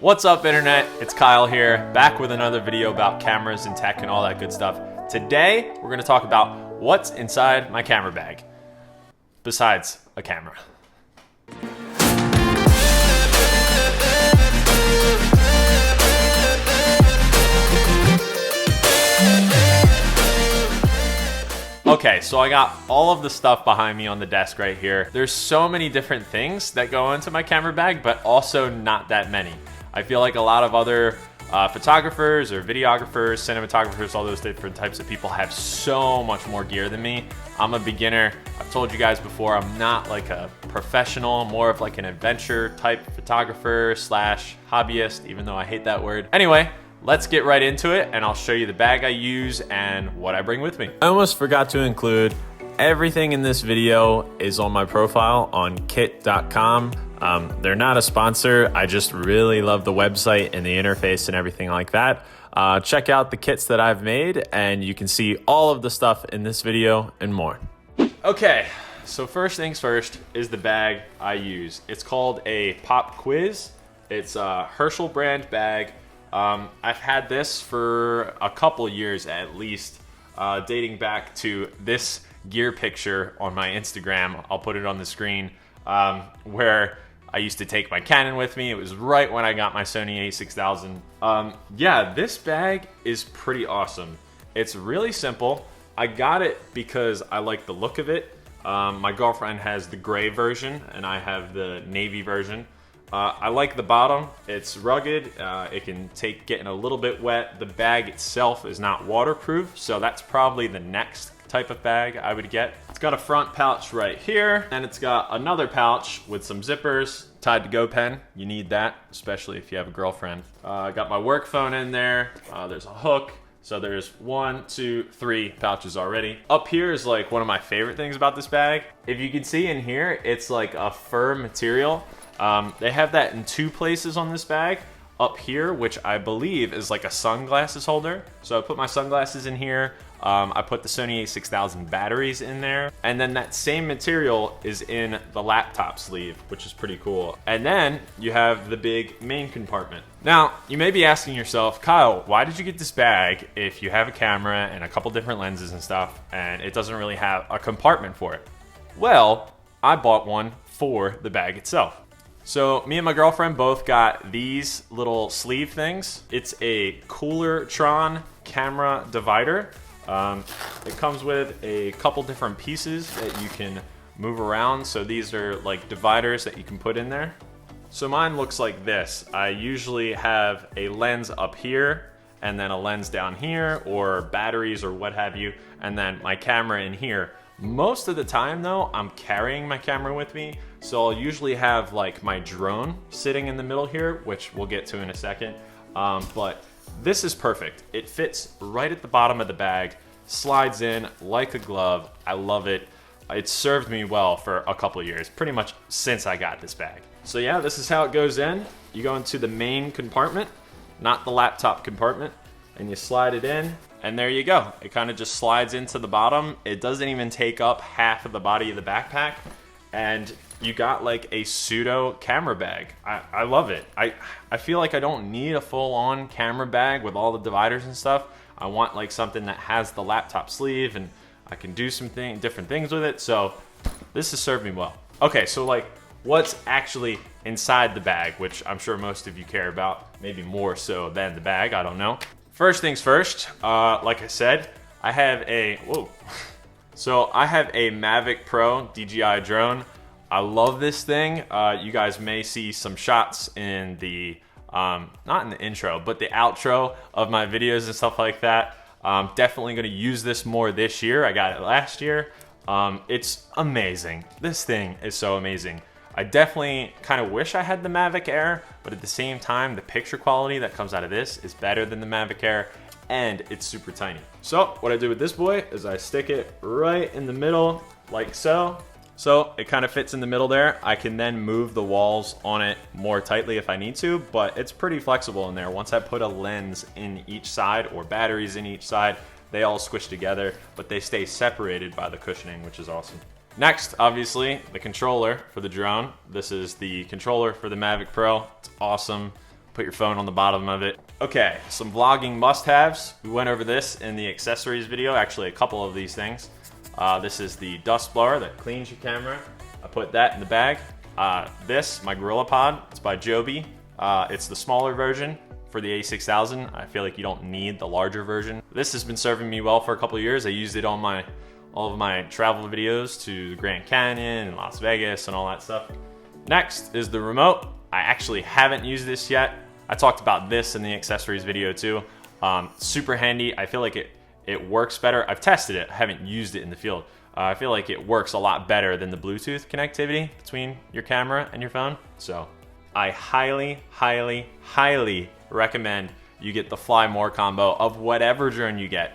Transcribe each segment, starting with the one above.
What's up, internet? It's Kyle here, back with another video about cameras and tech and all that good stuff. Today, we're going to talk about what's inside my camera bag, besides a camera. Okay, so I got all of the stuff behind me on the desk right here. There's so many different things that go into my camera bag, but also not that many. I feel like a lot of other photographers or videographers, cinematographers, all those different types of people have so much more gear than me. I'm a beginner. I've told you guys before, I'm not like a professional, I'm more of like an adventure type photographer slash hobbyist, even though I hate that word. Anyway, let's get right into it and I'll show you the bag I use and what I bring with me. I almost forgot to include everything in this video is on my profile on kit.com. They're not a sponsor. I just really love the website and the interface and everything like that. Check out the kits that I've made and you can see all of the stuff in this video and more. Okay, so first things first is the bag I use. It's called a Pop Quiz. It's a Herschel brand bag. I've had this for a couple years at least, dating back to this gear picture on my Instagram. I'll put it on the screen, where I used to take my Canon with me. It was right when I got my Sony a6000. Yeah, this bag is pretty awesome. It's really simple. I got it because I like the look of it. My girlfriend has the gray version and I have the navy version. I like the bottom. It's rugged. It can take getting a little bit wet. The bag itself is not waterproof, so that's probably the next type of bag I would get. It's got a front pouch right here, and it's got another pouch with some zippers tied to Go Pen. You need that, especially if you have a girlfriend. I got my work phone in there. There's a hook. So there's 1, 2, 3 pouches already. Up here is like one of my favorite things about this bag. If you can see in here, it's like a fur material. They have that in 2 places on this bag. Up here, which I believe is like a sunglasses holder. So I put my sunglasses in here. I put the Sony a6000 batteries in there. And then that same material is in the laptop sleeve, which is pretty cool. And then you have the big main compartment. Now, you may be asking yourself, Kyle, why did you get this bag if you have a camera and a couple different lenses and stuff, and it doesn't really have a compartment for it? Well, I bought one for the bag itself. So me and my girlfriend both got these little sleeve things. It's a Coolertron camera divider. It comes with a couple different pieces that you can move around. So these are like dividers that you can put in there. So mine looks like this. I usually have a lens up here and then a lens down here, or batteries or what have you, and then my camera in here. Most of the time though, I'm carrying my camera with me. So I'll usually have like my drone sitting in the middle here, which we'll get to in a second. But this is perfect. It fits right at the bottom of the bag, slides in like a glove. I love it. It's served me well for a couple of years, pretty much since I got this bag. So yeah, this is how it goes in. You go into the main compartment, not the laptop compartment, and you slide it in. And there you go. It kind of just slides into the bottom. It doesn't even take up half of the body of the backpack. And you got like a pseudo camera bag. I love it. I feel like I don't need a full-on camera bag with all the dividers and stuff. I want like something that has the laptop sleeve and I can do some different things with it. So this has served me well. Okay, so like what's actually inside the bag, which I'm sure most of you care about, maybe more so than the bag, I don't know. First things first, like I said, I have a, So I have a Mavic Pro DJI drone. I love this thing. You guys may see some shots in the, not in the intro, but the outro of my videos and stuff like that. I'm definitely gonna use this more this year. I got it last year. It's amazing. This thing is so amazing. I definitely kind of wish I had the Mavic Air, but at the same time, the picture quality that comes out of this is better than the Mavic Air, and it's super tiny. So what I do with this boy is I stick it right in the middle, like so. So it kind of fits in the middle there. I can then move the walls on it more tightly if I need to, but it's pretty flexible in there. Once I put a lens in each side or batteries in each side, they all squish together, but they stay separated by the cushioning, which is awesome. Next, obviously, the controller for the drone. This is the controller for the Mavic Pro. It's awesome. put your phone on the bottom of it. Okay, some vlogging must-haves. We went over this in the accessories video, actually a couple of these things. This is the dust blower that cleans your camera. I put that in the bag. This, my Gorilla Pod, it's by Joby. It's the smaller version for the A6000. I feel like you don't need the larger version. This has been serving me well for a couple of years. I used it on all of my travel videos to the Grand Canyon and Las Vegas and all that stuff. Next is the remote. I actually haven't used this yet. I talked about this in the accessories video too. Super handy. I feel like it works better. I've tested it. I haven't used it in the field. I feel like it works a lot better than the Bluetooth connectivity between your camera and your phone. So I highly, highly, highly recommend you get the Fly More combo of whatever drone you get.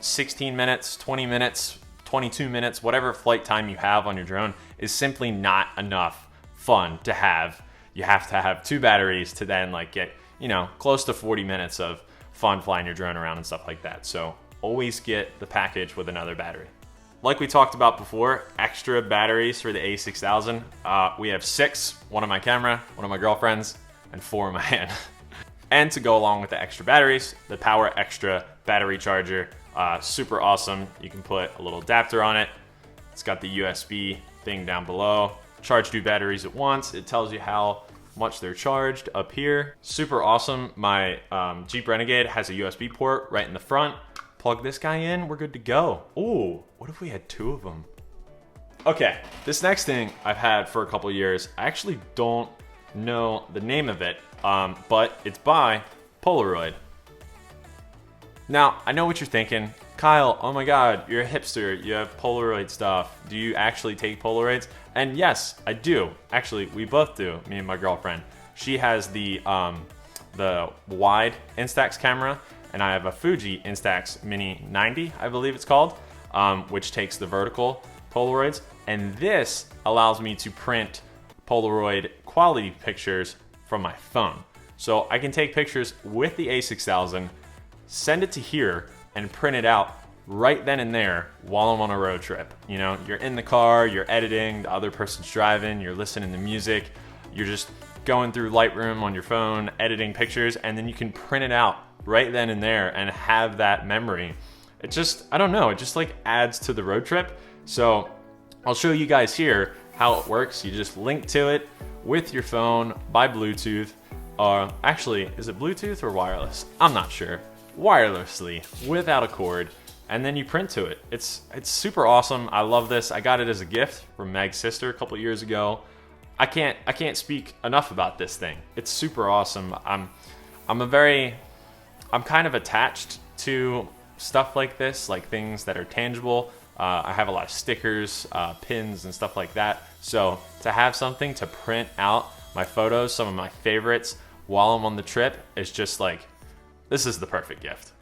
16 minutes, 20 minutes, 22 minutes, whatever flight time you have on your drone is simply not enough fun to have. You have to have 2 batteries to then like get, you know, close to 40 minutes of fun flying your drone around and stuff like that. So always get the package with another battery. Like we talked about before, extra batteries for the A6000. We have 6, one on my camera, one on my girlfriend's, and 4 in my hand. And to go along with the extra batteries, the Power Extra battery charger, super awesome. You can put a little adapter on it. It's got the USB thing down below. Charge 2 batteries at once. It tells you how much they're charged up here. Super awesome. My Jeep Renegade has a USB port right in the front. Plug this guy in, we're good to go. Ooh, what if we had 2 of them? Okay, this next thing I've had for a couple years. I actually don't know the name of it, but it's by Polaroid. Now, I know what you're thinking. Kyle, oh my God, you're a hipster. You have Polaroid stuff. Do you actually take Polaroids? And yes, I do. Actually, we both do, me and my girlfriend. She has the wide Instax camera, and I have a Fuji Instax Mini 90, I believe it's called, which takes the vertical Polaroids. And this allows me to print Polaroid quality pictures from my phone. So I can take pictures with the A6000, send it to here, and print it out right then and there while I'm on a road trip. You know, you're in the car, you're editing, the other person's driving, you're listening to music, you're just going through Lightroom on your phone, editing pictures, and then you can print it out right then and there and have that memory. It just, I don't know, it just like adds to the road trip. So I'll show you guys here how it works. You just link to it with your phone by Bluetooth. Actually, is it Bluetooth or wireless? I'm not sure. Wirelessly, without a cord, and then you print to it. It's super awesome. I love this. I got it as a gift from Meg's sister a couple years ago. I can't speak enough about this thing. It's super awesome. I'm kind of attached to stuff like this, like things that are tangible. I have a lot of stickers, pins, and stuff like that. So to have something to print out my photos, some of my favorites, while I'm on the trip is just like, this is the perfect gift.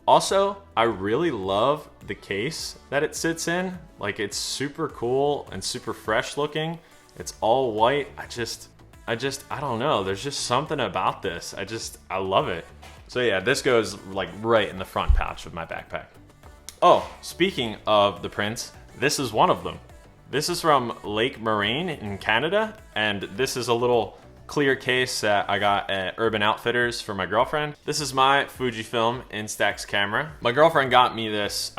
Also, I really love the case that it sits in. Like, it's super cool and super fresh looking. It's all white. I don't know. There's just something about this. I love it. So yeah, this goes like right in the front pouch of my backpack. Oh, speaking of the prints, this is one of them. This is from Lake Moraine in Canada, and this is a little clear case that I got at Urban Outfitters for my girlfriend. This is my Fujifilm Instax camera. My girlfriend got me this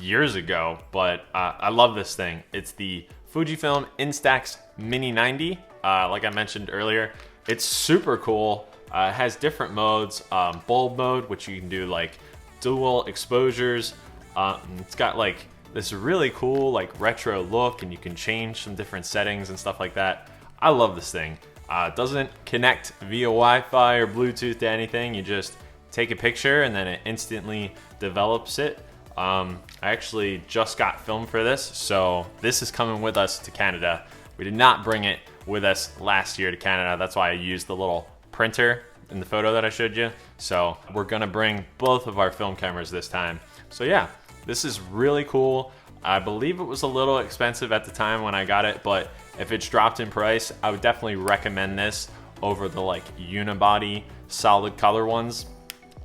years ago, but I love this thing. It's the Fujifilm Instax Mini 90. Like I mentioned earlier, it's super cool. It has different modes, bulb mode, which you can do like dual exposures. It's got like this really cool like retro look, and you can change some different settings and stuff like that. I love this thing. It doesn't connect via Wi-Fi or Bluetooth to anything. You just take a picture and then it instantly develops it. I actually just got film for this, so this is coming with us to Canada. We did not bring it with us last year to Canada. That's why I used the little printer in the photo that I showed you. So we're gonna bring both of our film cameras this time. So yeah, this is really cool. I believe it was a little expensive at the time when I got it, but if it's dropped in price, I would definitely recommend this over the like unibody solid color ones.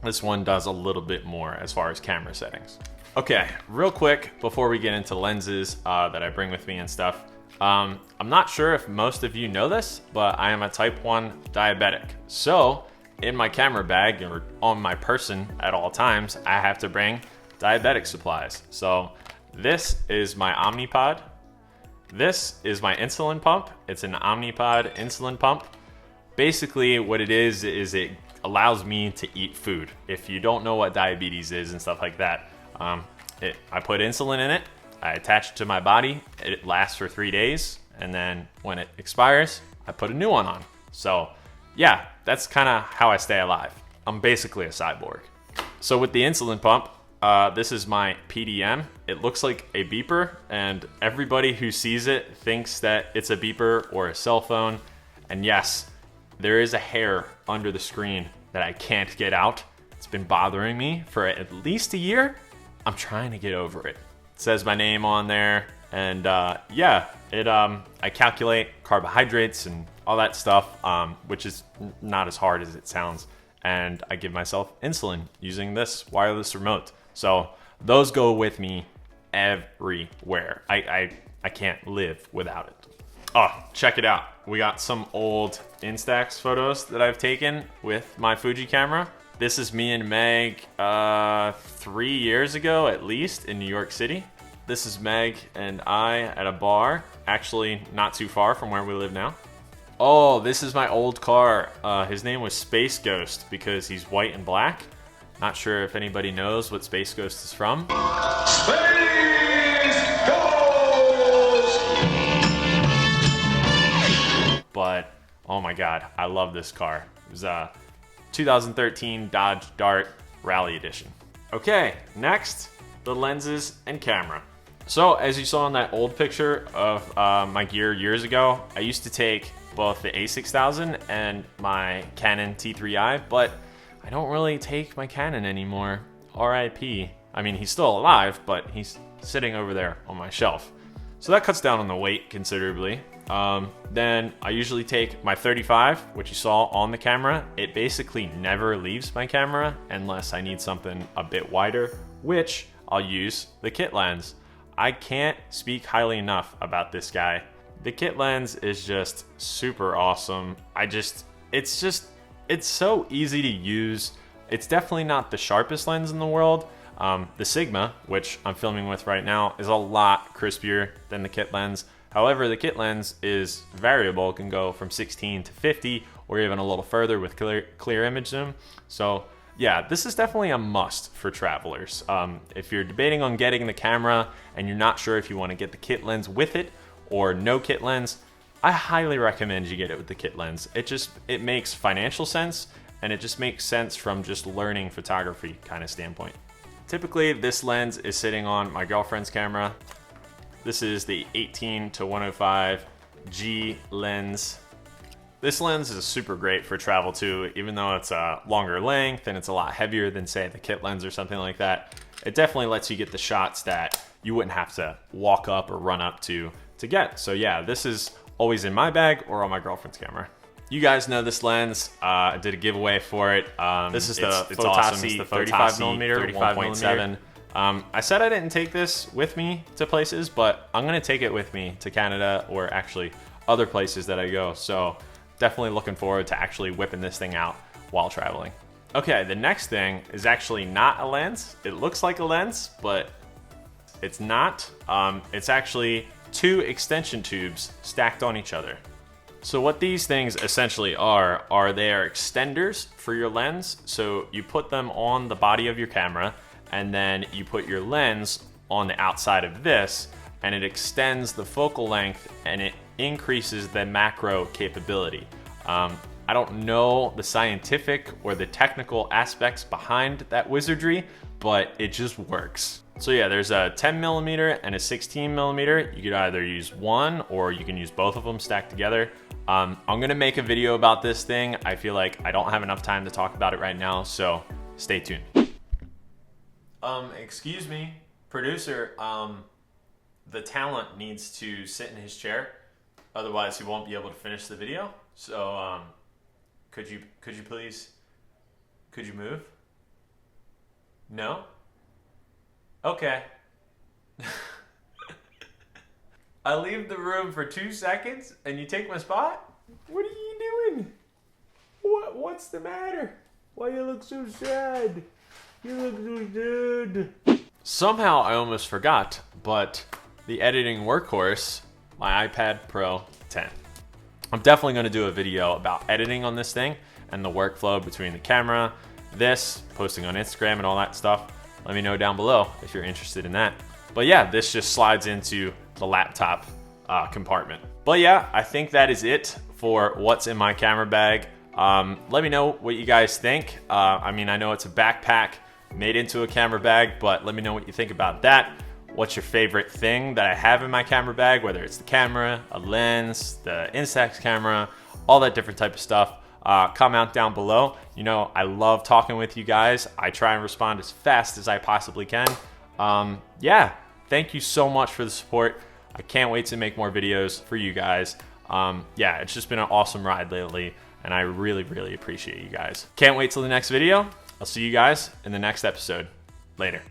This one does a little bit more as far as camera settings. Okay, real quick before we get into lenses that I bring with me and stuff, I'm not sure if most of you know this, but I am a type 1 diabetic. So in my camera bag or on my person at all times, I have to bring diabetic supplies. So this is my Omnipod. This is my insulin pump. It's an Omnipod insulin pump. Basically what it is it allows me to eat food. If you don't know what diabetes is and stuff like that, I put insulin in it, I attach it to my body, it lasts for 3 days, and then when it expires, I put a new one on. So yeah, that's kind of how I stay alive. I'm basically a cyborg. So with the insulin pump, this is my PDM. It looks like a beeper, and everybody who sees it thinks that it's a beeper or a cell phone. And yes, there is a hair under the screen that I can't get out. It's been bothering me for at least a year. I'm trying to get over it. It says my name on there, and yeah, I calculate carbohydrates and all that stuff, which is not as hard as it sounds. And I give myself insulin using this wireless remote. So those go with me everywhere. I can't live without it. Oh, check it out. We got some old Instax photos that I've taken with my Fuji camera. This is me and Meg 3 years ago, at least, in New York City. This is Meg and I at a bar, actually not too far from where we live now. Oh, this is my old car. His name was Space Ghost because he's white and black. Not sure if anybody knows what Space Ghost is from. Space Ghost! But, oh my God, I love this car. It was a 2013 Dodge Dart Rally Edition. Okay, next, the lenses and camera. So, as you saw in that old picture of my gear years ago, I used to take both the A6000 and my Canon T3i, but I don't really take my Canon anymore. RIP. I mean, he's still alive, but he's sitting over there on my shelf. So that cuts down on the weight considerably. Then I usually take my 35, which you saw on the camera. It basically never leaves my camera unless I need something a bit wider, which I'll use the kit lens. I can't speak highly enough about this guy. The kit lens is just super awesome. It's so easy to use. It's definitely not the sharpest lens in the world. The Sigma, which I'm filming with right now, is a lot crispier than the kit lens. However, the kit lens is variable, can go from 16 to 50 or even a little further with clear image zoom. So yeah, this is definitely a must for travelers. If you're debating on getting the camera and you're not sure if you want to get the kit lens with it or no kit lens, I highly recommend you get it with the kit lens. It makes financial sense, and it just makes sense from just learning photography kind of standpoint. Typically, this lens is sitting on my girlfriend's camera. This is the 18 to 105 G lens. This lens is super great for travel too, even though it's a longer length and it's a lot heavier than, say, the kit lens or something like that. It definitely lets you get the shots that you wouldn't have to walk up or run up to get. So yeah, this is always in my bag or on my girlfriend's camera. You guys know this lens. I did a giveaway for it. This is the Photossi 35mm 1.7. I said I didn't take this with me to places, but I'm gonna take it with me to Canada or actually other places that I go. So definitely looking forward to actually whipping this thing out while traveling. Okay, the next thing is actually not a lens. It looks like a lens, but it's not. It's actually 2 extension tubes stacked on each other. So what these things essentially are they are extenders for your lens. So you put them on the body of your camera, and then you put your lens on the outside of this, and it extends the focal length and it increases the macro capability. I don't know the scientific or the technical aspects behind that wizardry, but it just works. So yeah, there's a 10mm and a 16mm. You could either use one or you can use both of them stacked together. I'm gonna make a video about this thing. I feel like I don't have enough time to talk about it right now, so stay tuned. Excuse me, producer, the talent needs to sit in his chair, otherwise he won't be able to finish the video. So, could you please, could you move? No? Okay. I leave the room for 2 seconds and you take my spot? What are you doing? What's the matter? Why you look so sad? You look so sad. Somehow I almost forgot, but the editing workhorse, my iPad Pro 10. I'm definitely going to do a video about editing on this thing and the workflow between the camera, this, posting on Instagram and all that stuff. Let me know down below if you're interested in that. But yeah, this just slides into the laptop compartment. But yeah, I think that is it for what's in my camera bag. Let me know what you guys think. I mean, I know it's a backpack made into a camera bag, but let me know what you think about that. What's your favorite thing that I have in my camera bag, whether it's the camera, a lens, the Instax camera, all that different type of stuff. Comment down below. You know, I love talking with you guys. I try and respond as fast as I possibly can. Yeah, thank you so much for the support. I can't wait to make more videos for you guys. Yeah, it's just been an awesome ride lately, and I really, really appreciate you guys. Can't wait till the next video. I'll see you guys in the next episode. Later.